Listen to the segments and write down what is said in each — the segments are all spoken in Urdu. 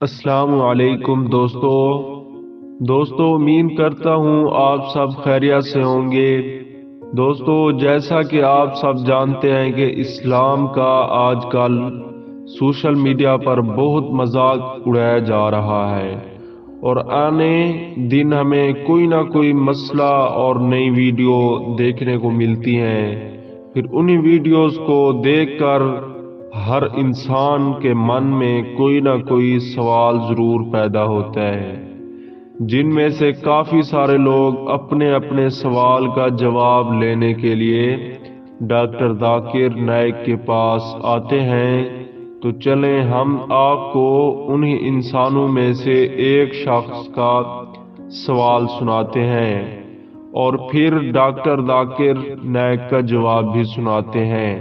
السلام علیکم دوستو امید کرتا ہوں آپ سب خیریت سے ہوں گے۔ دوستو جیسا کہ آپ سب جانتے ہیں کہ اسلام کا آج کل سوشل میڈیا پر بہت مذاق اڑایا جا رہا ہے، اور آنے دن ہمیں کوئی نہ کوئی مسئلہ اور نئی ویڈیو دیکھنے کو ملتی ہیں۔ پھر انہی ویڈیوز کو دیکھ کر ہر انسان کے من میں کوئی نہ کوئی سوال ضرور پیدا ہوتا ہے، جن میں سے کافی سارے لوگ اپنے اپنے سوال کا جواب لینے کے لیے ڈاکٹر ذاکر نائک کے پاس آتے ہیں۔ تو چلیں ہم آپ کو انہی انسانوں میں سے ایک شخص کا سوال سناتے ہیں اور پھر ڈاکٹر ذاکر نائک کا جواب بھی سناتے ہیں۔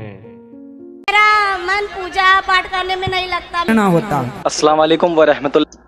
میرا من پوجا پاٹ کرنے میں نہیں لگتا نہ ہوتا۔ السلام علیکم ورحمۃ اللہ۔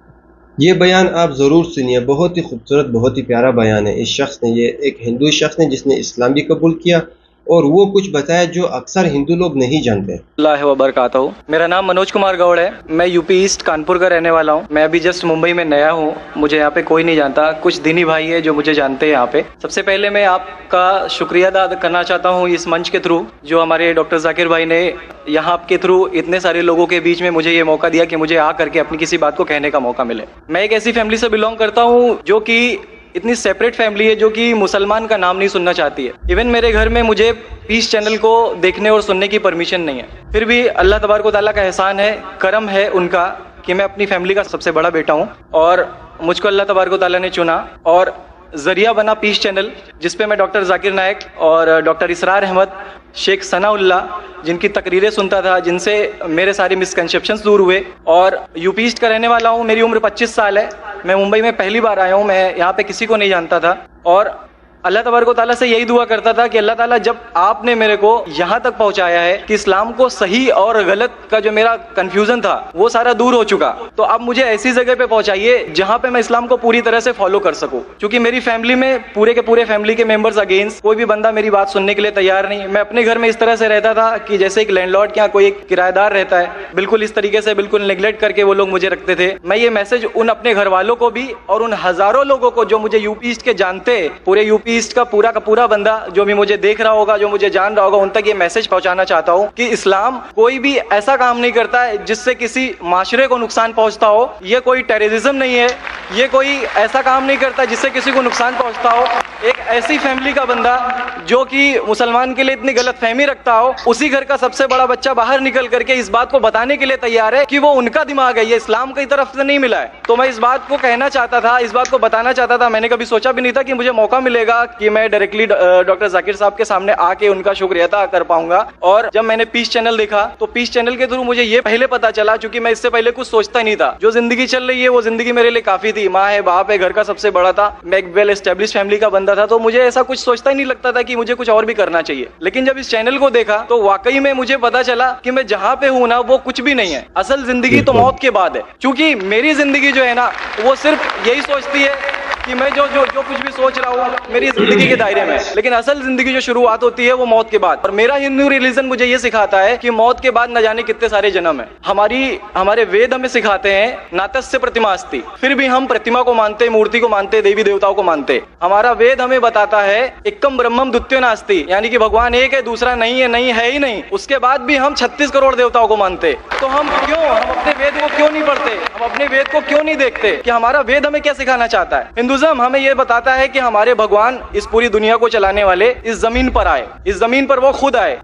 یہ بیان آپ ضرور سنیے، بہت ہی خوبصورت، بہت ہی پیارا بیان ہے۔ اس شخص نے، یہ ایک ہندو شخص نے جس نے اسلام بھی قبول کیا، اور وہ کچھ بتایا جو اکثر ہندو لوگ نہیں جانتے۔ اللہ وبرکاتہ۔ میرا نام منوج کمار گوڑ ہے، میں یو پی ایسٹ کانپور کا رہنے والا ہوں۔ میں ابھی جسٹ ممبئی میں نیا ہوں، مجھے یہاں پہ کوئی نہیں جانتا، کچھ دینی بھائی ہے جو مجھے جانتے ہیں یہاں پہ۔ سب سے پہلے میں آپ کا شکریہ ادا کرنا چاہتا ہوں اس منچ کے تھرو، جو ہمارے ڈاکٹر ذاکر بھائی نے یہاں کے تھرو اتنے سارے لوگوں کے بیچ میں مجھے یہ موقع دیا کہ مجھے آ کر کے اپنی کسی بات کو کہنے کا موقع ملے۔ میں ایک ایسی فیملی سے بلونگ کرتا ہوں جو کہ اتنی سیپریٹ فیملی ہے، جو کہ مسلمان کا نام نہیں سننا چاہتی ہے۔ ایون میرے گھر میں مجھے پیس چینل کو دیکھنے اور سننے کی پرمیشن نہیں ہے، پھر بھی اللہ تبارک و تعالیٰ کا احسان ہے، کرم ہے ان کا کہ میں اپنی فیملی کا سب سے بڑا بیٹا ہوں، اور مجھ کو اللہ تبارک و تعالیٰ نے چنا اور ذریعہ بنا پیس چینل، جس پہ میں ڈاکٹر ذاکر نائک اور ڈاکٹر اسرار احمد، شیخ ثناء اللہ، جن کی تقریریں سنتا تھا، جن سے میرے سارے مسکنسیپشنز دور ہوئے۔ اور یو پی ایسٹ کا رہنے والا ہوں، میری عمر 25 سال ہے، میں ممبئی میں پہلی بار آیا ہوں، میں یہاں پہ کسی کو نہیں جانتا تھا، اور اللہ تبارک و تعالیٰ سے یہی دعا کرتا تھا کہ اللہ تعالیٰ جب آپ نے میرے کو یہاں تک پہنچایا ہے کہ اسلام کو صحیح اور غلط کا جو میرا کنفیوژن تھا وہ سارا دور ہو چکا، تو اب مجھے ایسی جگہ پہ پہنچائیے جہاں پہ میں اسلام کو پوری طرح سے فالو کر سکوں، کیونکہ میری فیملی میں پورے کے پورے فیملی کے ممبرز اگینسٹ، کوئی بھی بندہ میری بات سننے کے لیے تیار نہیں۔ میں اپنے گھر میں اس طرح سے رہتا تھا کہ جیسے ایک لینڈ لارڈ کے یہاں کوئی ایک کرایہ دار رہتا ہے، بالکل اس طریقے سے بالکل نیگلیکٹ کر کے وہ لوگ مجھے رکھتے تھے۔ میں یہ میسج ان اپنے گھر والوں کو بھی اور ان ہزاروں لوگوں کو جو مجھے یو پی ایسٹ کے جانتے، پورے یو پی ایسٹ کا پورا بندہ جو بھی مجھے دیکھ رہا ہوگا، جو مجھے جان رہا ہوگا، ان تک یہ میسج پہنچانا چاہتا ہوں کہ اسلام کوئی بھی ایسا کام نہیں کرتا ہے جس سے کسی معاشرے کو نقصان پہنچتا ہو، یہ کوئی ٹیررزم نہیں ہے، یہ کوئی ایسا کام نہیں کرتا جس سے کسی کو نقصان پہنچتا ہو۔ ایک ایسی فیملی کا بندہ جو کہ مسلمان کے لیے اتنی غلط فہمی رکھتا ہو، اسی گھر کا سب سے بڑا بچہ باہر نکل کر کے اس بات کو بتانے کے لیے تیار ہے کہ وہ ان کا دماغ ہے، یہ اسلام کی طرف سے نہیں ملا ہے۔ تو میں اس بات کو کہنا چاہتا تھا، اس بات کو بتانا چاہتا تھا، میں نے کبھی سوچا بھی نہیں تھا کہ مجھے موقع ملے گا کہ میں ڈائریکٹلی ڈاکٹر ذاکر صاحب کے سامنے آ کے ان کا شکریہ ادا کر پاؤں گا۔ اور جب میں نے پیس چینل دیکھا تو پیس چینل کے تھرو مجھے یہ پہلے پتا چلا، چونکہ میں اس سے پہلے کچھ سوچتا نہیں تھا، جو زندگی چل رہی ہے وہ زندگی میرے لیے کافی تھی، ماں ہے، باپ ہے، گھر کا سب سے بڑا تھا، میں ایک ویل اسٹیبلش فیملی کا بندہ تھا، تو مجھے ایسا کچھ سوچتا ہی نہیں لگتا تھا کہ مجھے کچھ اور بھی کرنا چاہیے۔ لیکن جب اس چینل کو دیکھا تو واقعی میں مجھے پتا چلا کہ میں جہاں پہ ہوں نا وہ کچھ بھی نہیں ہے، اصل زندگی تو موت کے بعد ہے، کیونکہ میری زندگی جو ہے نا وہ صرف یہی سوچتی ہے کہ میں جو کچھ بھی سوچ رہا ہوں میری زندگی کے دائرے میں، لیکن اصل زندگی جو شروعات ہوتی ہے وہ موت کے بعد۔ اور میرا ہندو ریلیجن مجھے یہ سکھاتا ہے کہ موت کے بعد نہ جانے کتنے سارے جنم ہیں۔ ہمارے وید ہمیں سکھاتے ہیں ناتسیہ پرتماستی، پھر بھی ہم پرتما کو مانتے، مورتی کو مانتے، دیوی دیوتاؤں کو مانتے۔ ہمارا وید ہمیں بتاتا ہے ایکم برہمم دتیو ناستی، یعنی کہ بھگوان ایک ہے، دوسرا نہیں ہے ہی نہیں۔ اس کے بعد بھی ہم 36 کروڑ دیوتاؤں کو مانتے، تو ہم اپنے وید کو کیوں نہیں پڑھتے، ہم اپنے وید کو کیوں نہیں دیکھتے کہ ہمارا وید ہمیں کیا سکھانا چاہتا ہے۔ ہندوازم ہمیں یہ بتاتا ہے کہ ہمارے بھگوان اس پوری دنیا کو چلانے والے اس زمین پر آئے، اس زمین پر وہ خود آئے،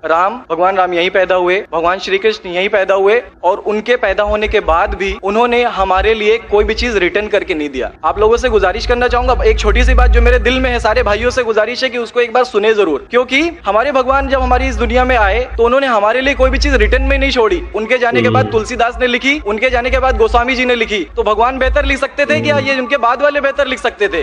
بھگوان رام یہیں پیدا ہوئے، بھگوان شری کرشن یہیں پیدا ہوئے، اور ان کے پیدا ہونے کے بعد بھی انہوں نے ہمارے لیے کوئی بھی چیز ریٹرن کر کے نہیں دیا۔ آپ لوگوں سے گزارش کرنا چاہوں گا، ایک چھوٹی سی بات جو میرے دل میں ہے، سارے بھائیوں سے گزارش ہے کہ اس کو ایک بار سنے ضرور، کیونکہ ہمارے بھگوان جب ہماری اس دنیا میں آئے تو انہوں نے ہمارے لیے کوئی بھی چیز ریٹرن میں نہیں چھوڑی۔ ان کے جانے کے بعد تلسی داس نے لکھی، ان کے جانے کے بعد گوسوامی جی نے لکھی، تو بھگوان بہتر لکھ سکتے تھے کیا یہ ان کے بعد والے بہتر لکھ سکتے تھے؟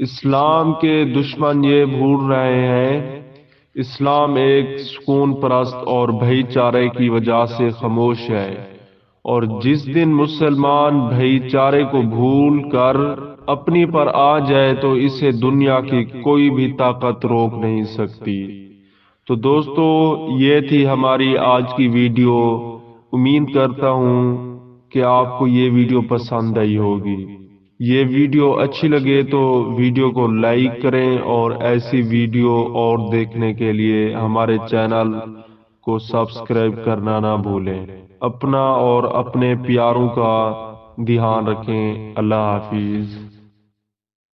اسلام کے دشمن یہ بھول رہے ہیں اسلام ایک سکون پرست اور بھائی چارے کی وجہ سے خاموش ہے، اور جس دن مسلمان بھائی چارے کو بھول کر اپنی پر آ جائے تو اسے دنیا کی کوئی بھی طاقت روک نہیں سکتی۔ تو دوستو، یہ تھی ہماری آج کی ویڈیو۔ امید کرتا ہوں کہ آپ کو یہ ویڈیو پسند آئی ہوگی۔ یہ ویڈیو اچھی لگے تو ویڈیو کو لائک کریں، اور ایسی ویڈیو اور دیکھنے کے لیے ہمارے چینل کو سبسکرائب کرنا نہ بھولیں۔ اپنا اور اپنے پیاروں کا دھیان رکھیں۔ اللہ حافظ۔